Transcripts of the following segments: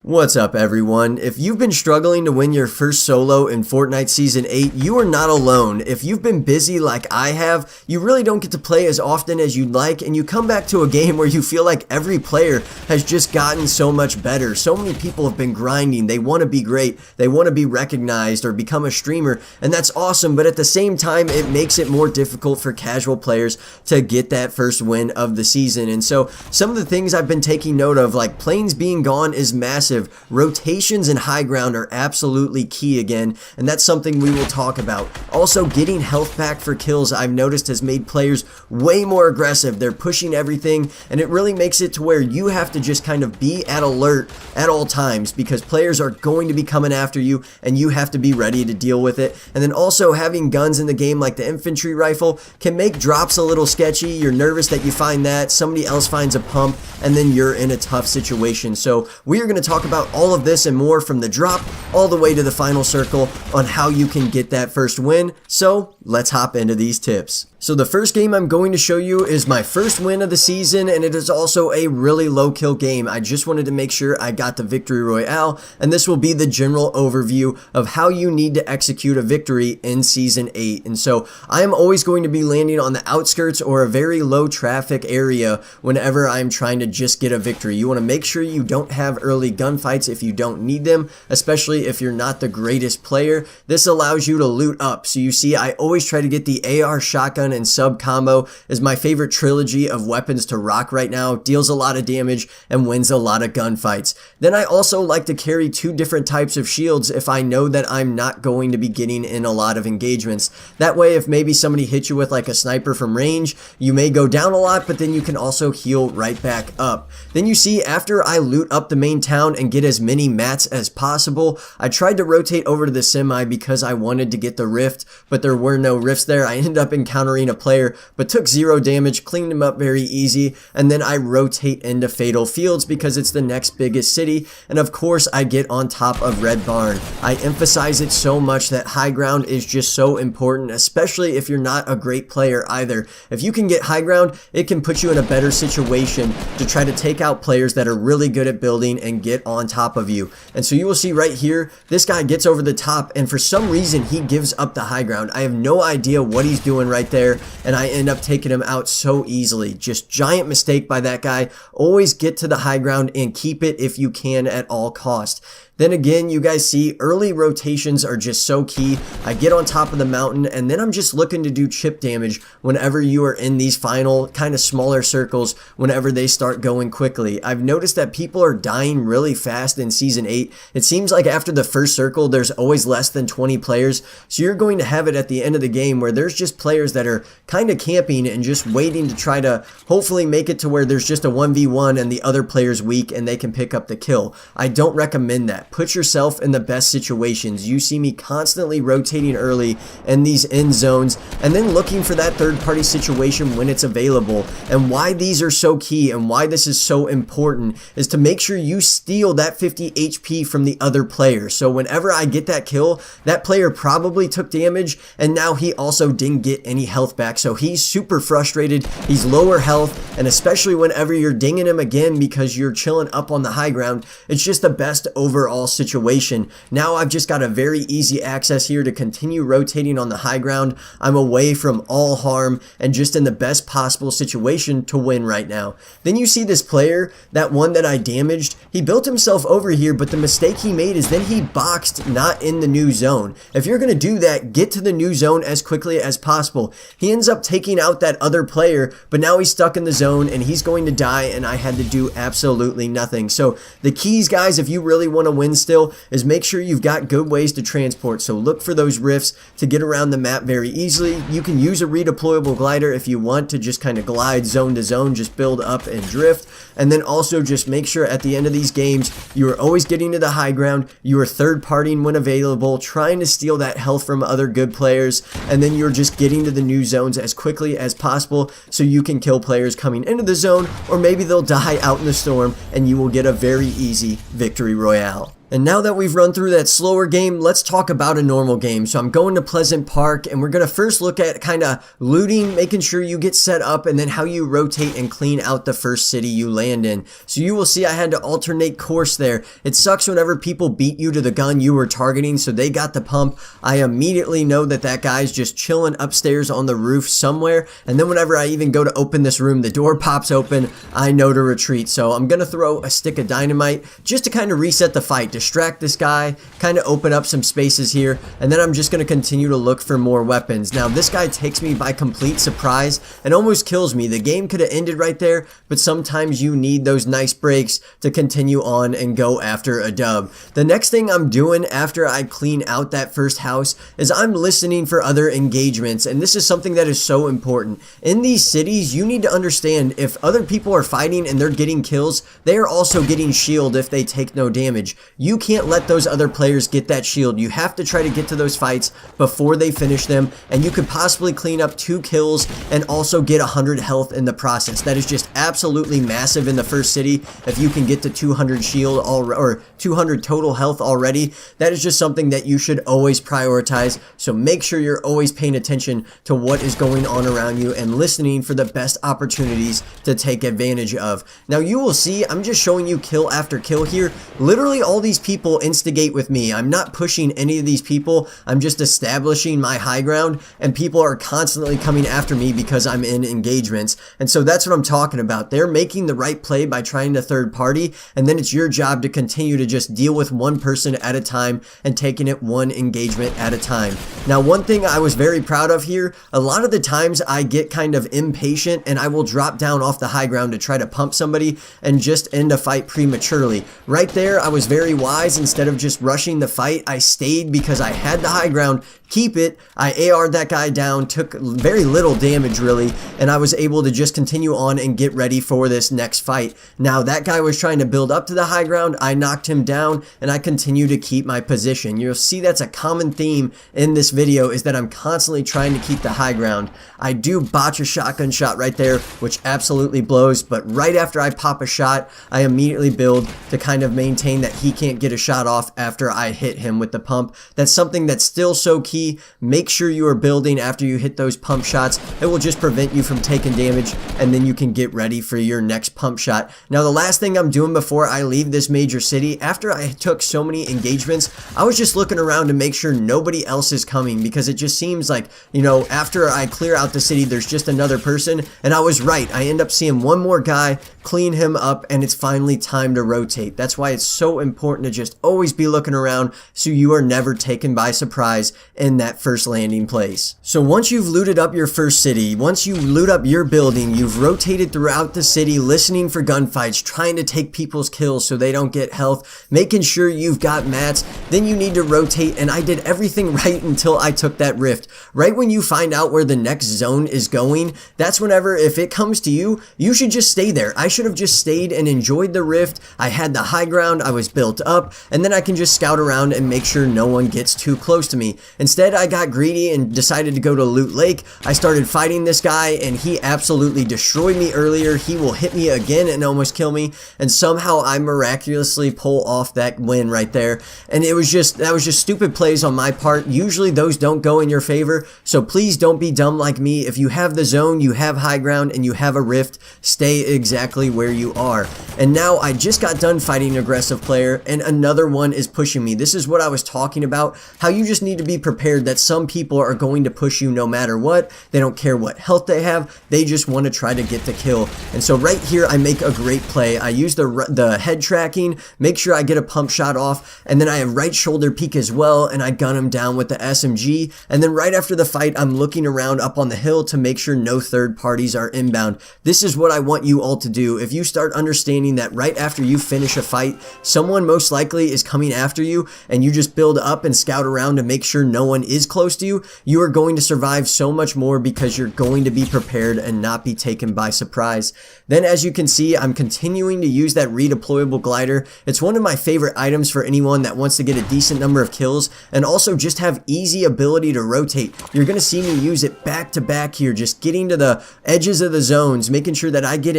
What's up everyone? If you've been struggling to win your first solo in Fortnite Season 8, you are not alone. If you've been busy like I have, you really don't get to play as often as you'd like, and you come back to a game where you feel like every player has just gotten so much better. So many people have been grinding, they want to be great, they want to be recognized or become a streamer, and that's awesome, but at the same time, it makes it more difficult for casual players to get that first win of the season. And so, some of the things I've been taking note of, like planes being gone is massive. Rotations and high ground are absolutely key again, and that's something we will talk about. Also, getting health back for kills I've noticed has made players way more aggressive. They're pushing everything, and it really makes it to where you have to just kind of be at alert at all times because players are going to be coming after you, and you have to be ready to deal with it. And then also having guns in the game like the infantry rifle can make drops a little sketchy. You're nervous that you find that, somebody else finds a pump, and then you're in a tough situation. So we are going to talk about all of this and more from the drop all the way to the final circle on how you can get that first win. So let's hop into these tips. So the first game I'm going to show you is my first win of the season, and it is also a really low kill game. I just wanted to make sure I got the victory royale, and this will be the general overview of how you need to execute a victory in Season 8. And so I am always going to be landing on the outskirts or a very low traffic area whenever I'm trying to just get a victory. You want to make sure you don't have early gunfights if you don't need them, especially if you're not the greatest player. This allows you to loot up. So you see, I always try to get the AR shotgun and sub combo is my favorite trilogy of weapons to rock right now. Deals a lot of damage and wins a lot of gunfights. Then I also like to carry two different types of shields if I know that I'm not going to be getting in a lot of engagements. That way, if maybe somebody hits you with like a sniper from range, you may go down a lot, but then you can also heal right back up. Then you see, after I loot up the main town and get as many mats as possible, I tried to rotate over to the semi because I wanted to get the rift, but there were no rifts there. I ended up encountering a player, but took 0 damage, cleaned him up very easy, and then I rotate into Fatal Fields because it's the next biggest city, and of course I get on top of Red Barn. I emphasize it so much that high ground is just so important, especially if you're not a great player either. If you can get high ground, it can put you in a better situation to try to take out players that are really good at building and get on top of you. And so you will see right here, this guy gets over the top, and for some reason he gives up the high ground. I have no idea what he's doing right there, and I end up taking him out so easily. Just giant mistake by that guy. Always get to the high ground and keep it if you can at all cost. Then again, you guys see early rotations are just so key. I get on top of the mountain, and then I'm just looking to do chip damage whenever you are in these final kind of smaller circles whenever they start going quickly. I've noticed that people are dying really fast in Season 8. It seems like after the first circle, there's always less than 20 players. So you're going to have it at the end of the game where there's just players that are kind of camping and just waiting to try to hopefully make it to where there's just a 1v1 and the other player's weak and they can pick up the kill. I don't recommend that. Put yourself in the best situations. You see me constantly rotating early in these end zones and then looking for that third party situation when it's available. And why these are so key and why this is so important is to make sure you steal that 50 HP from the other player. So whenever I get that kill, that player probably took damage and now he also didn't get any health back. So he's super frustrated. He's lower health, and especially whenever you're dinging him again because you're chilling up on the high ground, it's just the best overall situation. Now I've just got a very easy access here to continue rotating on the high ground. I'm away from all harm and just in the best possible situation to win right now. Then you see this player, that one that I damaged, he built himself over here, but the mistake he made is then he boxed not in the new zone. If you're going to do that, get to the new zone as quickly as possible. He ends up taking out that other player, but now he's stuck in the zone and he's going to die, and I had to do absolutely nothing. So the keys, guys, if you really want to win still, is make sure you've got good ways to transport. So look for those rifts to get around the map very easily. You can use a redeployable glider if you want to just kind of glide zone to zone, just build up and drift. And then also just make sure at the end of these games, you are always getting to the high ground, you are third partying when available, trying to steal that health from other good players, and then you're just getting to the new zones as quickly as possible so you can kill players coming into the zone, or maybe they'll die out in the storm and you will get a very easy victory royale. And now that we've run through that slower game, let's talk about a normal game. So I'm going to Pleasant Park, and we're going to first look at kind of looting, making sure you get set up, and then how you rotate and clean out the first city you land in. So you will see I had to alternate course there. It sucks whenever people beat you to the gun you were targeting, so they got the pump. I immediately know that that guy's just chilling upstairs on the roof somewhere, and then whenever I even go to open this room, the door pops open, I know to retreat. So I'm going to throw a stick of dynamite just to kind of reset the fight, distract this guy, kind of open up some spaces here, and then I'm just going to continue to look for more weapons. Now this guy takes me by complete surprise and almost kills me. The game could have ended right there, but sometimes you need those nice breaks to continue on and go after a dub. The next thing I'm doing after I clean out that first house is I'm listening for other engagements, and this is something that is so important. In these cities, you need to understand if other people are fighting and they're getting kills, they are also getting shield if they take no damage. You can't let those other players get that shield. You have to try to get to those fights before they finish them, and you could possibly clean up 2 kills and also get 100 health in the process. That is just absolutely massive in the first city. If you can get to 200 shield or 200 total health already, that is just something that you should always prioritize. So make sure you're always paying attention to what is going on around you and listening for the best opportunities to take advantage of. Now you will see I'm just showing you kill after kill here. Literally all these people instigate with me. I'm not pushing any of these people. I'm just establishing my high ground, and people are constantly coming after me because I'm in engagements. And so that's what I'm talking about. They're making the right play by trying to third party, and then it's your job to continue to just deal with one person at a time and taking it one engagement at a time. Now one thing I was very proud of here, a lot of the times I get kind of impatient and I will drop down off the high ground to try to pump somebody and just end a fight prematurely. Right there I was very wise. Instead of just rushing the fight, I stayed because I had the high ground. Keep it. I AR'd that guy down, took very little damage really, and I was able to just continue on and get ready for this next fight. Now that guy was trying to build up to the high ground, I knocked him down, and I continue to keep my position. You'll see that's a common theme in this video, is that I'm constantly trying to keep the high ground. I do botch a shotgun shot right there, which absolutely blows, but right after I pop a shot, I immediately build to kind of maintain that he can't get a shot off after I hit him with the pump. That's something that's still so key. Make sure you are building after you hit those pump shots. It will just prevent you from taking damage, and then you can get ready for your next pump shot. Now the last thing I'm doing before I leave this major city, after I took so many engagements, I was just looking around to make sure nobody else is coming, because it just seems like, you know, after I clear out the city, there's just another person, and I was right. I end up seeing one more guy, clean him up, and it's finally time to rotate. That's why it's so important to just always be looking around so you are never taken by surprise in that first landing place. So once you've looted up your first city, once you loot up your building, you've rotated throughout the city, listening for gunfights, trying to take people's kills so they don't get health, making sure you've got mats, then you need to rotate, and I did everything right until I took that rift. Right when you find out where the next zone is going, that's whenever, if it comes to you, you should just stay there. I should have just stayed and enjoyed the rift. I had the high ground, I was built up, and then I can just scout around and make sure no one gets too close to me. Instead, I got greedy and decided to go to Loot Lake. I started fighting this guy, and he absolutely destroyed me earlier. He will hit me again and almost kill me, and somehow I miraculously pull off that win right there. And that was just stupid plays on my part. Usually those don't go in your favor, so please don't be dumb like me. If you have the zone, you have high ground, and you have a rift, stay exactly where you are. And now I just got done fighting an aggressive player, and another one is pushing me. This is what I was talking about, how you just need to be prepared that some people are going to push you no matter what. They don't care what health they have, they just want to try to get the kill. And so right here I make a great play. I use the head tracking, make sure I get a pump shot off, and then I have right shoulder peek as well, and I gun him down with the SMG. And then right after the fight, I'm looking around up on the hill to make sure no third parties are inbound. This is what I want you all to do. If you start understanding that right after you finish a fight, someone most likely is coming after you, and you just build up and scout around to make sure no one is close to you, you are going to survive so much more because you're going to be prepared and not be taken by surprise. Then as you can see, I'm continuing to use that redeployable glider. It's one of my favorite items for anyone that wants to get a decent number of kills and also just have easy ability to rotate. You're going to see me use it back to back here, just getting to the edges of the zones, making sure that I get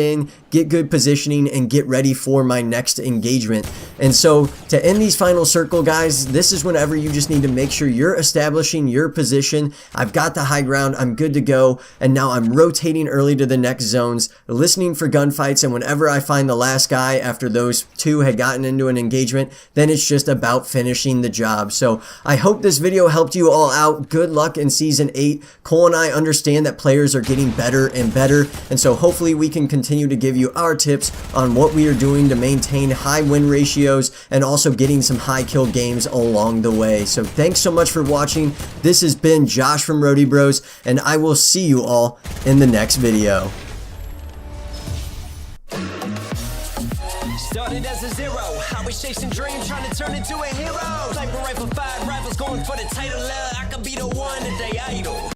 get good positioning, and get ready for my next engagement. And so to end these final circle, guys, this is whenever you just need to make sure you're establishing your position. I've got the high ground, I'm good to go, and now I'm rotating early to the next zones, listening for gunfights, and whenever I find the last guy after those two had gotten into an engagement, then it's just about finishing the job. So I hope this video helped you all out. Good luck in Season 8. Cole and I understand that players are getting better and better, and so hopefully we can continue to give you our tips on what we are doing to maintain high win ratios and also getting some high kill games along the way. So thanks so much for watching. This has been Josh from Rody Bros, and I will see you all in the next video. Started as a zero, I was chasing dreams, trying to turn into a hero. Sniper rifle, 5 rivals, going for the title. I could be the one that they idol.